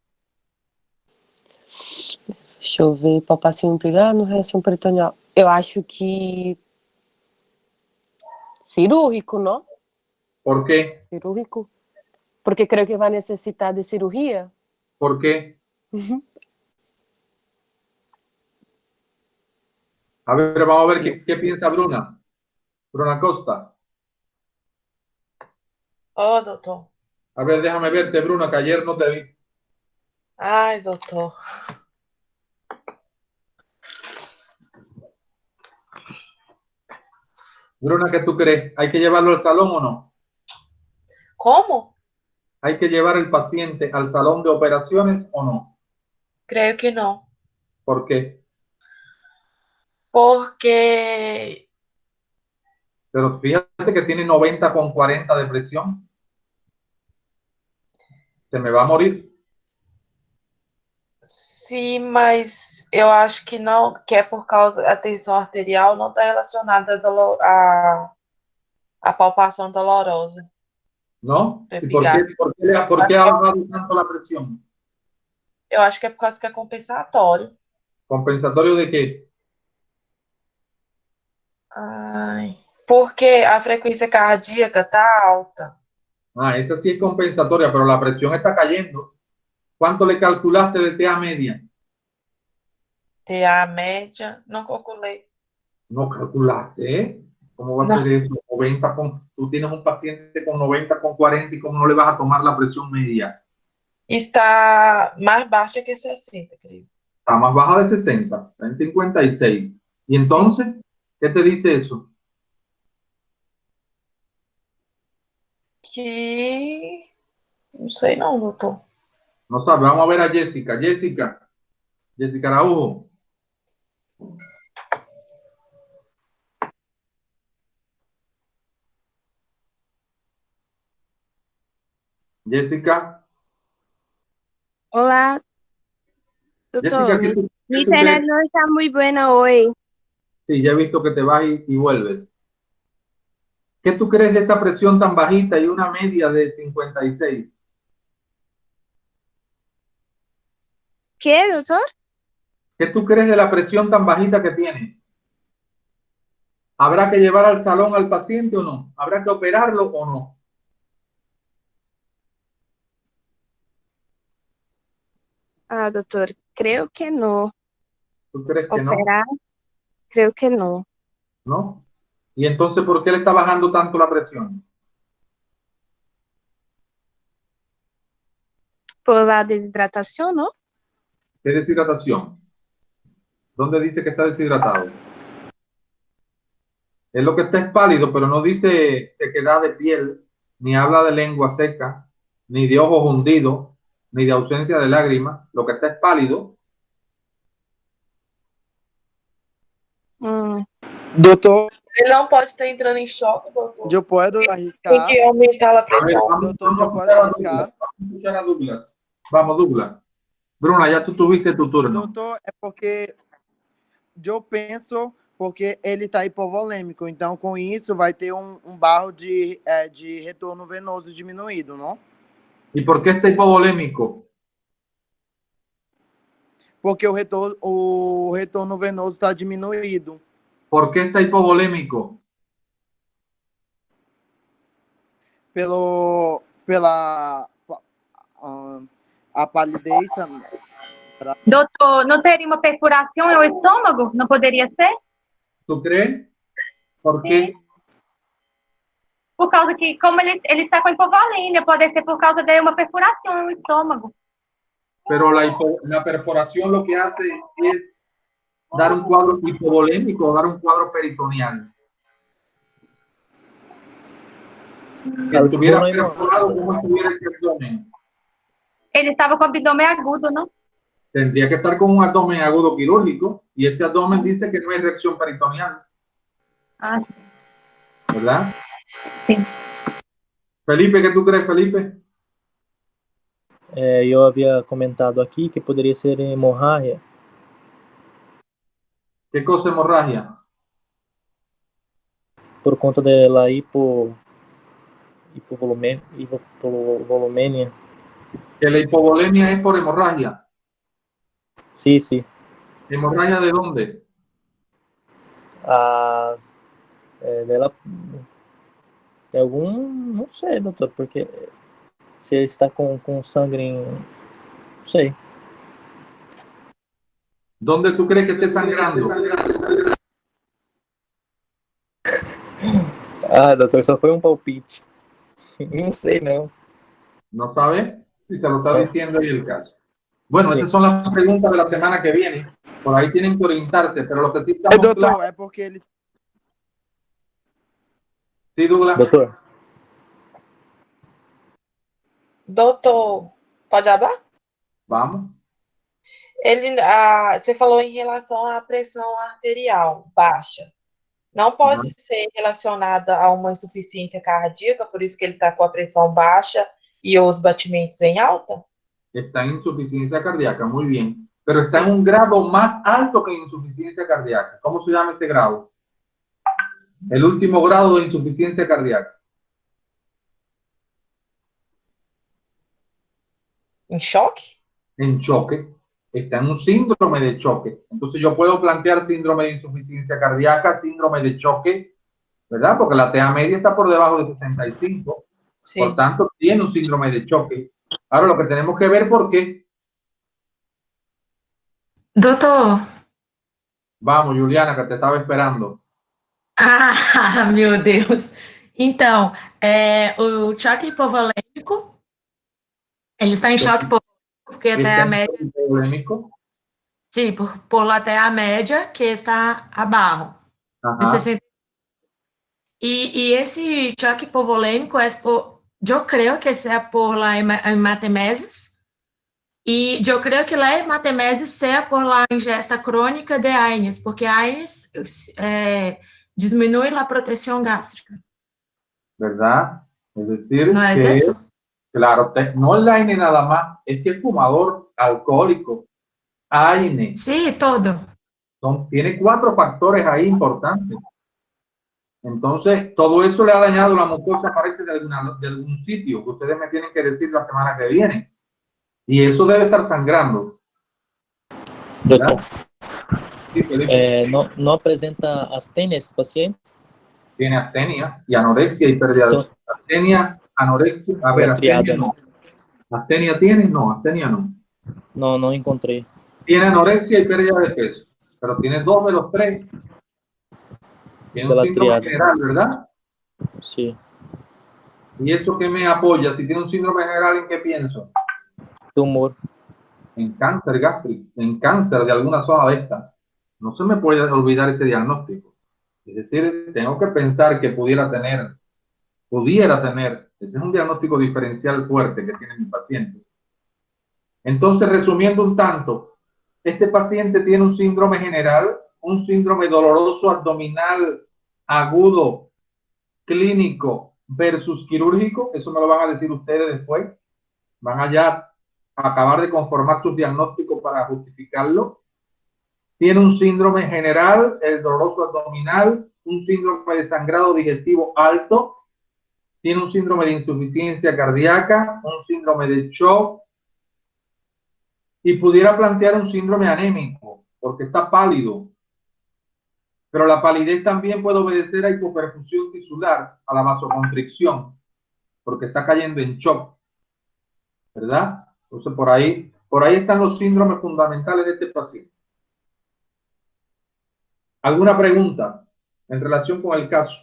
Deixa eu ver, palpação implicar no reação peritoneal. Eu acho que cirúrgico, não? ¿Por qué? Cirúrgico. Porque creo que vai necessitar de cirurgia. ¿Por qué? A ver, vamos a ver qué piensa Bruna. Bruna Costa. Oh, doutor. A ver, déjame verte, Bruna, que ayer no te vi. Ai, doutor. Bruna, ¿qué tú crees? ¿Hay que llevarlo al salón o no? Como? ¿Hay que llevar el paciente al salón de operaciones o no? Creio que não. ¿Por qué? Porque Pero fíjate que tiene 90/40 de presión. Se me va a morir. sim, mas eu acho que não, que é por causa da tensão arterial, não está relacionada à palpação dolorosa. ¿No? do ¿Y por qué, epigastrio. por qué ha bajado tanto la presión? Eu acho que é por causa que é compensatório. ¿Compensatorio de qué? Ai, porque a frequência cardíaca está alta. Ah, esa sí es compensatoria, pero la presión está cayendo. ¿Cuánto le calculaste de TA media? TA média, não calculei. No calculaste, ¿eh? ¿Cómo va a No. ser eso? 90 tú tienes un paciente con 90/40 y ¿cómo no le vas a tomar la presión media? Está mais baixa que 60, creio. Está más baja de 60, está en 56. ¿Y entonces qué te dice eso? Que não sei não, doutor. No sabe, vamos a ver a Jessica. Jessica Araujo. Jessica. Olá, Jessica, doutor. ¿qué tú Mi internet crees? no está muy buena hoy. Sí, ya he visto que te vas y vuelves. ¿Qué tú crees de esa presión tan bajita y una media de 56? ¿Qué, doctor? ¿Qué tú crees de la presión tan bajita que tiene? ¿Habrá que llevar al salón al paciente o no? ¿Habrá que operarlo o no? Ah, doctor, creo que no. ¿Tú crees que no? Operar, creo que no. ¿No? ¿Y entonces por qué le está bajando tanto la presión? Por la deshidratación, ¿no? ¿Qué deshidratación? ¿Dónde dice que está deshidratado? Es lo que está es pálido, pero no dice sequedad de piel, ni habla de lengua seca, ni de ojos hundidos, ni de ausencia de lágrimas. Lo que está es pálido. Doutor, Ele não pode estar entrando em choque, doutor. eu posso Tem arriscar? que aumentar a pressão. Doutor, eu posso arriscar? Vamos a escuchar a Douglas. Vamos, Douglas. Bruna, ya tú tuviste tu turno. Doutor, é porque eu penso, porque ele está hipovolêmico, então com isso vai ter um barro de retorno venoso diminuído, não? ¿Y por qué está hipovolémico? Porque o retorno venoso está diminuído. ¿Por qué está hipovolémico? Pela a palidez. Doutor, não teria uma perfuração no estômago? Não poderia ser? ¿Tú crees? ¿Por qué? por causa que, como ele está com hipovolêmia, pode ser por causa de uma perfuração no estômago. Pero la perforación lo que hace es dar un cuadro hipovolémico o dar un cuadro peritoneal. Que estuviera perforado, como estuviera ese abdomen. Ele estava com abdômen agudo, não? Tendría que estar con un abdomen agudo quirúrgico y este abdomen dice que no hay reacción peritoneal. Ah, sim. ¿Verdad? Sim. Felipe, ¿qué tú crees, Felipe? Eu havia comentado aqui que poderia ser hemorragia. ¿Qué cosa hemorragia? Por conta da hipovolêmia. Que la hipovolemia es por hemorragia. Sí, sí. ¿Hemorragia de dónde? Dela, de algum, não sei, doutor, porque se ele está com sangue em, não sei. ¿Dónde tú crees que esté sangrando? Doutor, só foi palpite. Não sei, não. ¿No sabe? Si se lo está diciendo ahí el caso. Bueno, estas son las preguntas de la semana que viene. Por ahí tienen que orientarse, pero lo que sí estamos Doutor, claros... é porque ele... Sí, Douglas. Doutor. Doutor, pode falar? Vamos. Você falou em relação à pressão arterial baixa. Não pode ser relacionada a uma insuficiência cardíaca, por isso que ele está com a pressão baixa y os batimentos en alta. Está en insuficiencia cardíaca, muy bien. Pero está en un grado más alto que insuficiencia cardíaca. ¿Cómo se llama ese grado? El último grado de insuficiencia cardíaca. ¿En choque? En choque. Está en un síndrome de choque. Entonces yo puedo plantear síndrome de insuficiencia cardíaca, síndrome de choque, ¿verdad? Porque la TA media está por debajo de 65. Sí. Por tanto, tiene un síndrome de choque. Ahora lo que tenemos que ver por qué. Doutor. Vamos, Juliana, que te estaba esperando. Ah, meu Deus. Então, o choque hipovolêmico, ele está em choque hipovolêmico, porque até a média... Hipovolêmico? Sim, por até a média, que está abaixo. E esse choque hipovolêmico, eu creio que seja por la hematemesis, e eu creio que a hematemesis seja por la ingesta crônica de AINES, porque AINES diminui a proteção gástrica. ¿Verdad? Es decir, ¿No es que, eso? claro, no es la AINE nada más, es que es fumador, alcohólico, AINE. Sí, todo. Tiene 4 factores ahí importantes. Entonces, todo eso le ha dañado la mucosa, parece, de algún sitio, que ustedes me tienen que decir la semana que viene. Y eso debe estar sangrando. Doutor, Sí, não apresenta astenia esse paciente? Tiene astenia y anorexia y pérdida de astenia, anorexia. A ver, astenia no. ¿Astenia tiene? No, astenia no. No, no encontré. Tiene anorexia y pérdida de peso, pero tiene 2 de los 3. Tiene un síndrome general, ¿verdad? Sí. ¿Y eso qué me apoya? Si tiene un síndrome general, ¿en qué pienso? Tumor. En cáncer gástrico, en cáncer de alguna zona de esta. No se me puede olvidar ese diagnóstico. Es decir, tengo que pensar que pudiera tener, ese es un diagnóstico diferencial fuerte que tiene mi paciente. Entonces, resumiendo un tanto, este paciente tiene un síndrome general, un síndrome doloroso abdominal agudo, clínico versus quirúrgico, eso me lo van a decir ustedes después, van allá a acabar de conformar sus diagnósticos para justificarlo. Tiene un síndrome general, el doloroso abdominal, un síndrome de sangrado digestivo alto, tiene un síndrome de insuficiencia cardíaca, un síndrome de shock y pudiera plantear un síndrome anémico porque está pálido. Pero la palidez también puede obedecer a hipoperfusión tisular, a la vasoconstricción, porque está cayendo en shock, ¿verdad? Entonces por ahí están los síndromes fundamentales de este paciente. ¿Alguna pregunta en relación con el caso?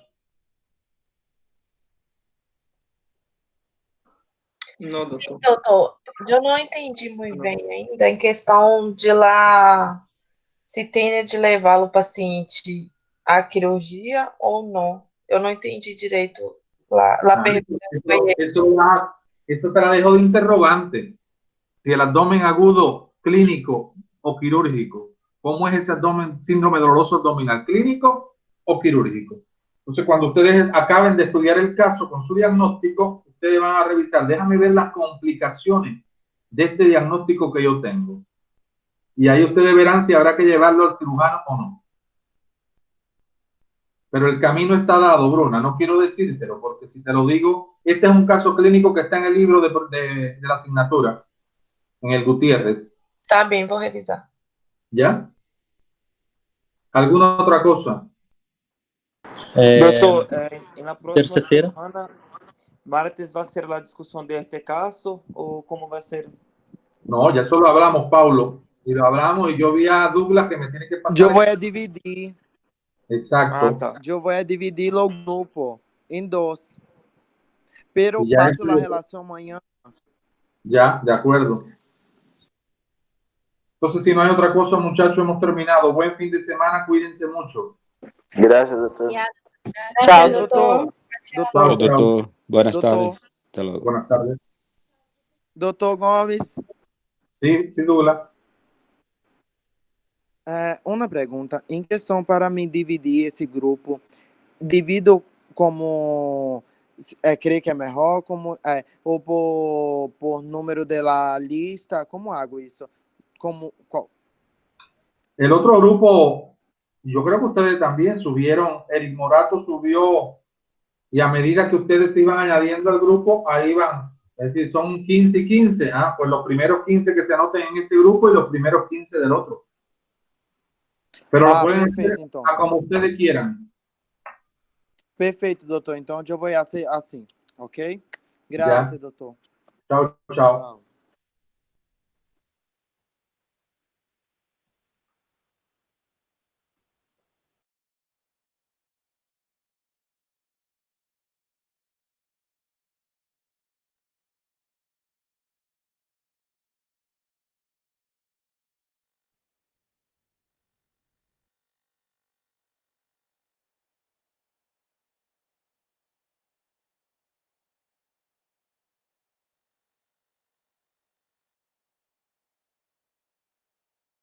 Não, doutor. Doutor, eu não entendi muito bem ainda em questão de lá se tem de levar o paciente à cirurgia ou não. Eu não entendi direito la pergunta. Eso te la dejo de interrogante. Si el abdomen agudo, clínico o quirúrgico. ¿Cómo es ese abdomen, síndrome doloroso abdominal, clínico o quirúrgico? Entonces, cuando ustedes acaben de estudiar el caso con su diagnóstico, ustedes van a revisar, déjame ver las complicaciones de este diagnóstico que yo tengo. Y ahí ustedes verán si habrá que llevarlo al cirujano o no. Pero el camino está dado, Bruna, no quiero decírtelo, porque si te lo digo, este es un caso clínico que está en el libro de la asignatura, en el Gutiérrez. Tá bem, vou revisar. ¿Ya? ¿Alguna otra cosa? Doutor, na próxima terça-feira. semana, martes vai ser a discussão de este caso ou como vai ser? No, ya eso lo hablamos, Paulo. Y lo hablamos y yo vi a Douglas que me tiene que pasar. Eu vou dividir. Exacto. Eu vou dividir o grupo em dois. Pero Ya paso a es- relação amanhã. Ya, de acuerdo. Entonces, si no hay otra cosa, muchachos, hemos terminado. Buen fin de semana, cuídense mucho. Gracias, doctor. Tchau, doutor. Tchau, doutor. Boas Doutor. tardes. Até logo. Buenas tardes. Doutor Gomes, Sí, sí, Douglas. uma pergunta. Em questão para me dividir esse grupo, divido como creio que é melhor, como ou por número da lista, como hago isso? Qual? El otro grupo, yo creo que ustedes también subieron, Eric Morato subió, y a medida que ustedes se iban añadiendo al grupo, ahí van. Es decir, son 15 y 15. Pues los primeros 15 que se anoten en este grupo y los primeros 15 del otro. Pero lo pueden hacer perfeito, então. a como ustedes quieran. Perfeito, doutor. Então eu vou ser assim, ok? Graças, doutor. Chao, chao.